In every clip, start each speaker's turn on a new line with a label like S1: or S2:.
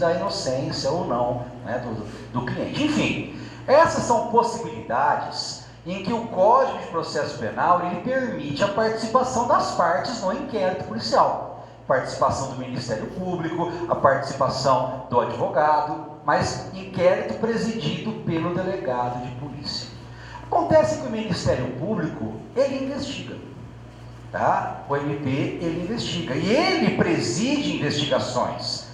S1: da inocência ou não, né, do cliente. Enfim, essas são possibilidades em que o Código de Processo Penal ele permite a participação das partes no inquérito policial. Participação do Ministério Público, a participação do advogado, mas inquérito presidido pelo delegado de polícia. Acontece que o Ministério Público, ele investiga, tá? O MP, ele investiga, e ele preside investigações.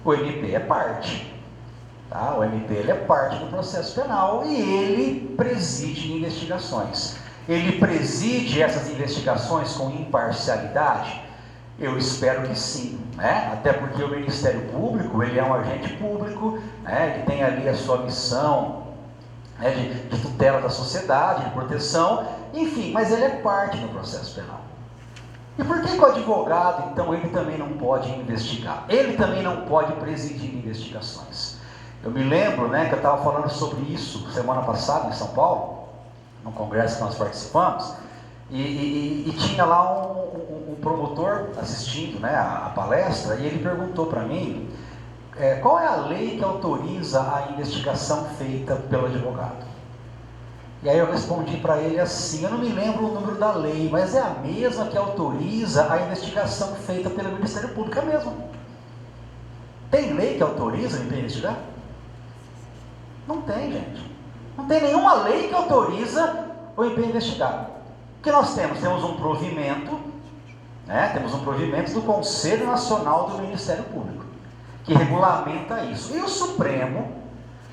S1: O MP é parte, tá? O MP, ele é parte do processo penal e ele preside investigações. Ele preside essas investigações com imparcialidade? Eu espero que sim, né? Até porque o Ministério Público, ele é um agente público, né? Ele tem ali a sua missão, né, de tutela da sociedade, de proteção, enfim, mas ele é parte do processo penal. E por que o advogado, então, ele também não pode investigar? Ele também não pode presidir investigações. Eu me lembro, né, que eu estava falando sobre isso semana passada em São Paulo, num congresso que nós participamos, e tinha lá um promotor assistindo, né, a palestra, e ele perguntou para mim qual é a lei que autoriza a investigação feita pelo advogado. E aí eu respondi para ele assim, eu não me lembro o número da lei, mas é a mesma que autoriza a investigação feita pelo Ministério Público, é a mesma. Tem lei que autoriza a investigar? Não tem, gente. Não tem nenhuma lei que autoriza o MP investigar. O que nós temos? Temos um provimento, né? Temos um provimento do Conselho Nacional do Ministério Público, que regulamenta isso. E o Supremo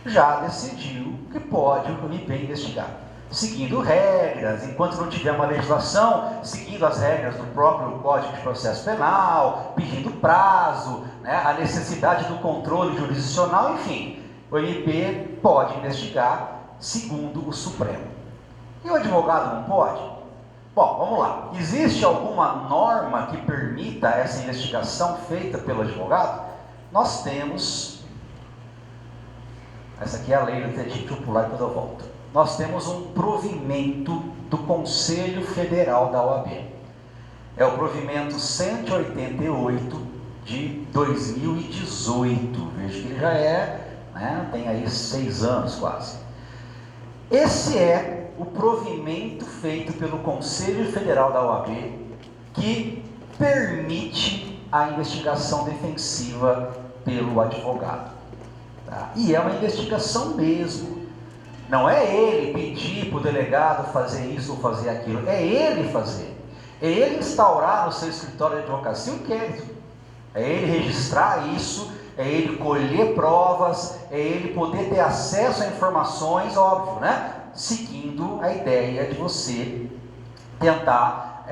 S1: já decidiu que pode o MP investigar, seguindo regras, enquanto não tiver uma legislação, seguindo as regras do próprio Código de Processo Penal, pedindo prazo, né, a necessidade do controle jurisdicional, enfim, o MP pode investigar segundo o Supremo. E o advogado não pode? Bom, vamos lá. Existe alguma norma que permita essa investigação feita pelo advogado? Nós temos, essa aqui é a lei do detetive popular, depois eu volto. Nós temos um provimento do Conselho Federal da OAB. É o provimento 188 de 2018. Vejo que ele já né, tem aí 6 anos quase. Esse é o provimento feito pelo Conselho Federal da OAB que permite a investigação defensiva pelo advogado. Tá? E é uma investigação mesmo. Não é ele pedir para o delegado fazer isso ou fazer aquilo. É ele fazer. É ele instaurar no seu escritório de advocacia o inquérito. É ele registrar isso. É ele colher provas. É ele poder ter acesso a informações, óbvio, né? Seguindo a ideia de você tentar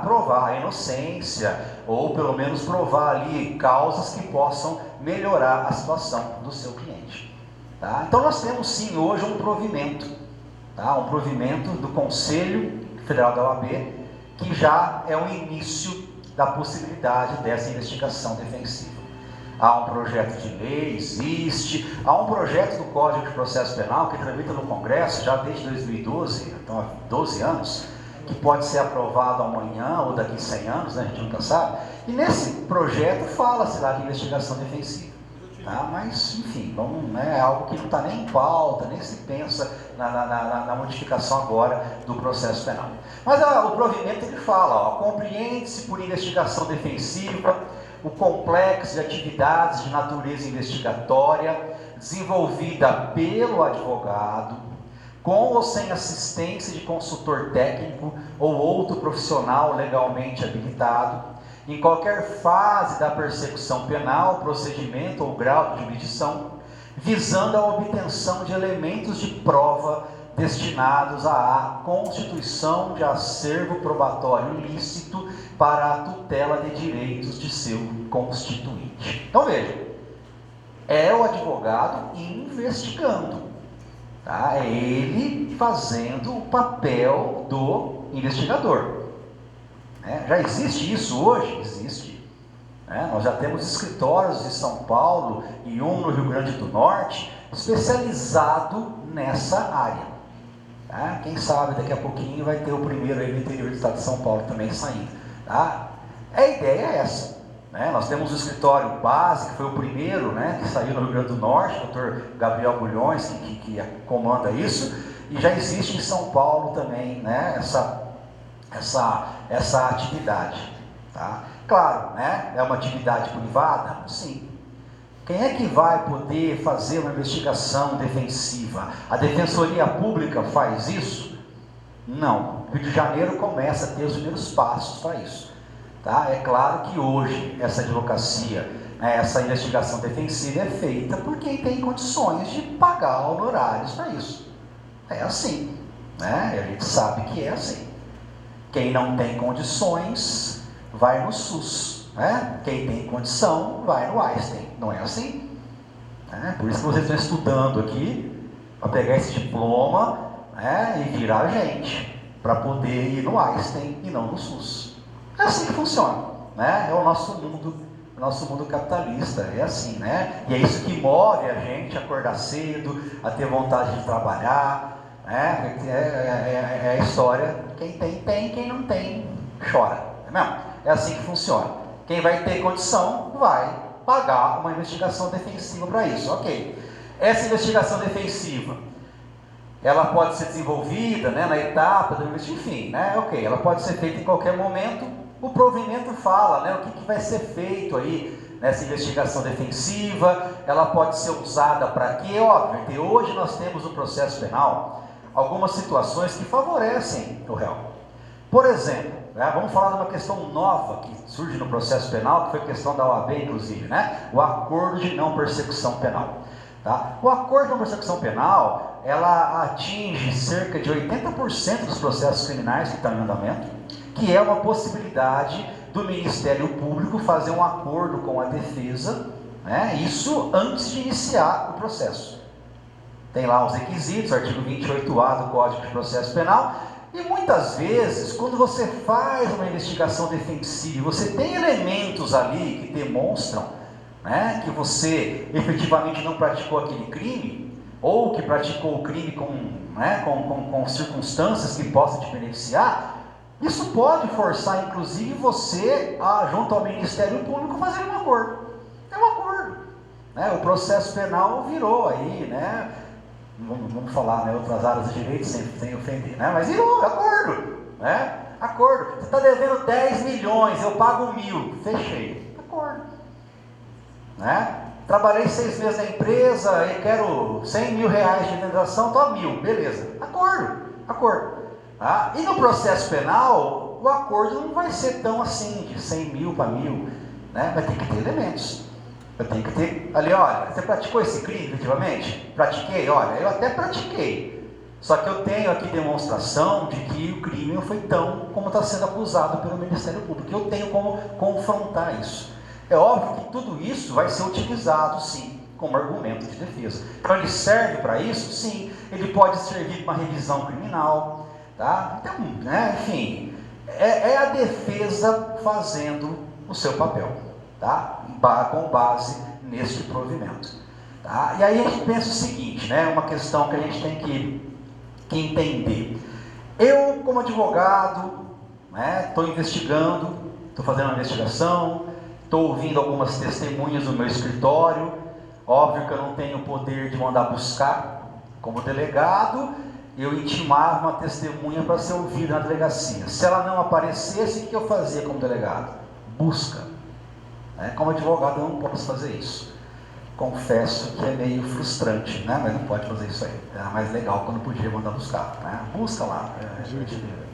S1: provar a inocência, ou pelo menos provar ali causas que possam melhorar a situação do seu cliente. Tá? Então nós temos sim hoje um provimento, tá? Um provimento do Conselho Federal da OAB, que já é o início da possibilidade dessa investigação defensiva. Há um projeto de lei, existe, há um projeto do Código de Processo Penal que tramita no Congresso já desde 2012, então há 12 anos, que pode ser aprovado amanhã ou daqui a 100 anos, né, a gente nunca sabe, e nesse projeto fala-se lá de investigação defensiva, tá? Mas, enfim, é algo que não está nem em pauta, nem se pensa na modificação agora do processo penal. Mas o provimento ele fala, compreende-se por investigação defensiva o complexo de atividades de natureza investigatória desenvolvida pelo advogado, com ou sem assistência de consultor técnico ou outro profissional legalmente habilitado, em qualquer fase da persecução penal, procedimento ou grau de jurisdição, visando a obtenção de elementos de prova destinados à constituição de acervo probatório lícito para a tutela de direitos de seu constituinte. Então veja, é o advogado investigando, tá? É ele fazendo o papel do investigador. Já existe isso hoje? Existe. Nós já temos escritórios em São Paulo e um no Rio Grande do Norte especializado nessa área. Quem sabe daqui a pouquinho vai ter o primeiro aí no interior do estado de São Paulo também saindo. A ideia é essa. né? Nós temos o escritório base, que foi o primeiro, né, que saiu no Rio Grande do Norte, o Dr. Gabriel Bulhões, que comanda isso, e já existe em São Paulo também, né, essa atividade. Tá? Claro, né, é uma atividade privada? Sim. Quem é que vai poder fazer uma investigação defensiva? A Defensoria Pública faz isso? Não. O Rio de Janeiro começa a ter os primeiros passos para isso. Tá? É claro que hoje essa advocacia, né, essa investigação defensiva é feita por quem tem condições de pagar honorários para isso. É assim, né? E a gente sabe que é assim. Quem não tem condições vai no SUS, né? Quem tem condição vai no Einstein. Não é assim? Por isso que vocês estão estudando aqui para pegar esse diploma, né, e virar gente, para poder ir no Einstein e não no SUS. É assim que funciona, né? É o nosso mundo capitalista, é assim, né? E é isso que move a gente a acordar cedo, a ter vontade de trabalhar, né? É a história, quem tem, quem não tem, chora, é mesmo? É assim que funciona. Quem vai ter condição vai pagar uma investigação defensiva para isso, ok. Essa investigação defensiva, ela pode ser desenvolvida, né, na etapa do investimento, enfim, né, ok, ela pode ser feita em qualquer momento. O provimento fala, né, o que vai ser feito aí nessa investigação defensiva, ela pode ser usada para quê? Óbvio, que hoje nós temos no processo penal algumas situações que favorecem o réu. Por exemplo, né, vamos falar de uma questão nova que surge no processo penal, que foi a questão da OAB, inclusive, né, o acordo de não persecução penal. Tá? O acordo de não persecução penal, ela atinge cerca de 80% dos processos criminais que estão em andamento, que é uma possibilidade do Ministério Público fazer um acordo com a defesa, né, isso antes de iniciar o processo. Tem lá os requisitos, artigo 28A do Código de Processo Penal, e muitas vezes, quando você faz uma investigação defensiva, você tem elementos ali que demonstram, né, que você efetivamente não praticou aquele crime, ou que praticou o crime com circunstâncias que possam te beneficiar, isso pode forçar, inclusive, você, junto ao Ministério Público, fazer um acordo. É um acordo. Né? O processo penal virou aí, né? Vamos falar, né, outras áreas do direito sem ofender, né? Mas virou acordo. Né? Acordo. Você está devendo 10 milhões, eu pago 1.000. Fechei. Acordo. Né? Trabalhei 6 meses na empresa e quero 100 mil reais de indenização, estou a 1.000. Beleza. Acordo. Acordo. Tá? E no processo penal, o acordo não vai ser tão assim, de 100 mil para 1.000, né? Vai ter que ter elementos. Eu tenho que ter, ali, olha, você praticou esse crime, efetivamente? Pratiquei, olha, eu até pratiquei. Só que eu tenho aqui demonstração de que o crime não foi tão como está sendo acusado pelo Ministério Público. Eu tenho como confrontar isso. É óbvio que tudo isso vai ser utilizado, sim, como argumento de defesa. Então ele serve para isso? Sim. Ele pode servir para uma revisão criminal. Tá? Então, né, enfim, é a defesa fazendo o seu papel, tá? Com base neste provimento. Tá? E aí a gente pensa o seguinte, né, uma questão que a gente tem que entender. Eu, como advogado, estou investigando, estou fazendo uma investigação, estou ouvindo algumas testemunhas no meu escritório, óbvio que eu não tenho o poder de mandar buscar como delegado. Eu intimava uma testemunha para ser ouvida na delegacia. Se ela não aparecesse, o que eu fazia como delegado? Busca. Como advogado eu não posso fazer isso. Confesso que é meio frustrante, né? Mas não pode fazer isso aí. Era mais legal quando podia mandar buscar. Né? Busca lá.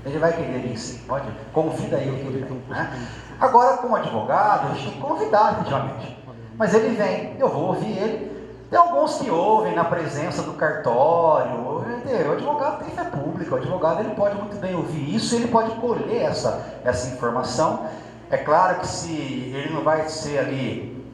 S1: Ele vai querer vir sim. Pode. Convida ele que ele vem. Né? Agora, como advogado, a gente tem que convidar efetivamente. Mas ele vem, eu vou ouvir ele. Tem alguns que ouvem na presença do cartório. O advogado tem fé pública, o advogado ele pode muito bem ouvir isso, ele pode colher essa informação. É claro que se ele não vai ser ali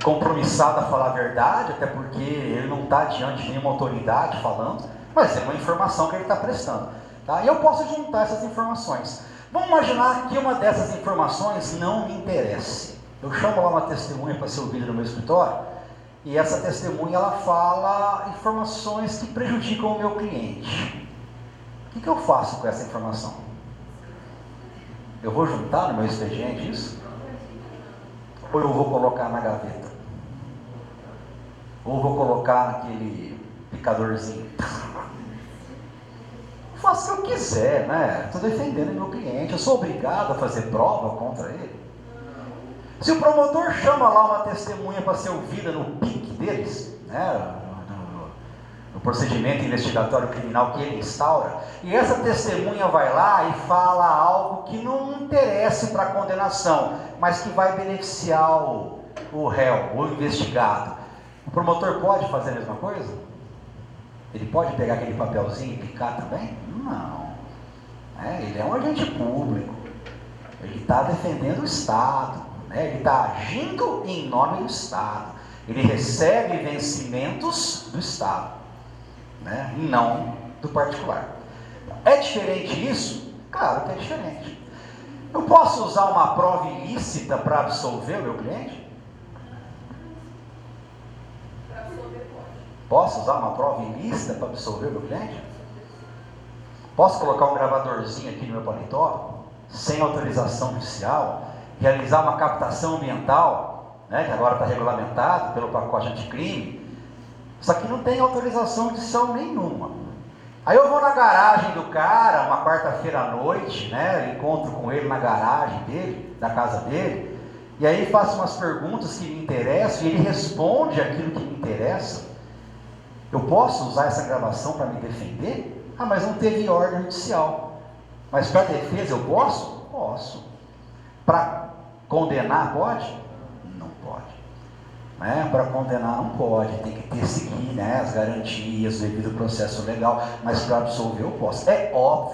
S1: compromissado a falar a verdade, até porque ele não está diante de nenhuma autoridade falando, mas é uma informação que ele está prestando. Tá? E eu posso juntar essas informações. Vamos imaginar que uma dessas informações não me interesse. Eu chamo lá uma testemunha para ser ouvida no meu escritório, e essa testemunha ela fala informações que prejudicam o meu cliente. O que eu faço com essa informação? Eu vou juntar no meu expediente isso? Ou eu vou colocar na gaveta? Ou vou colocar naquele picadorzinho? Faço o que eu quiser, né? Estou defendendo meu cliente. Eu sou obrigado a fazer prova contra ele? Se o promotor chama lá uma testemunha para ser ouvida no pique deles, né? No procedimento investigatório criminal que ele instaura, e essa testemunha vai lá e fala algo que não interessa para a condenação, mas que vai beneficiar o réu, o investigado, o promotor pode fazer a mesma coisa? Ele pode pegar aquele papelzinho e picar também? Não. Ele é um agente público, ele está defendendo o Estado, ele está agindo em nome do Estado, ele recebe vencimentos do Estado, e não do particular. É diferente isso? Claro que é diferente. Eu posso usar uma prova ilícita para absolver o meu cliente?
S2: Para absolver, pode.
S1: Posso usar uma prova ilícita para absolver o meu cliente? Posso colocar um gravadorzinho aqui no meu paletó, sem autorização judicial, realizar uma captação ambiental, que agora está regulamentado pelo pacote anticrime, só que não tem autorização judicial nenhuma. Aí eu vou na garagem do cara, uma quarta-feira à noite, encontro com ele na garagem dele, da casa dele, e aí faço umas perguntas que me interessam, e ele responde aquilo que me interessa. Eu posso usar essa gravação para me defender? Mas não teve ordem judicial. Mas para defesa eu posso? Posso. Para condenar pode? Não pode. Para condenar não pode, tem que seguir as garantias, o devido processo legal, mas para absolver eu posso. É óbvio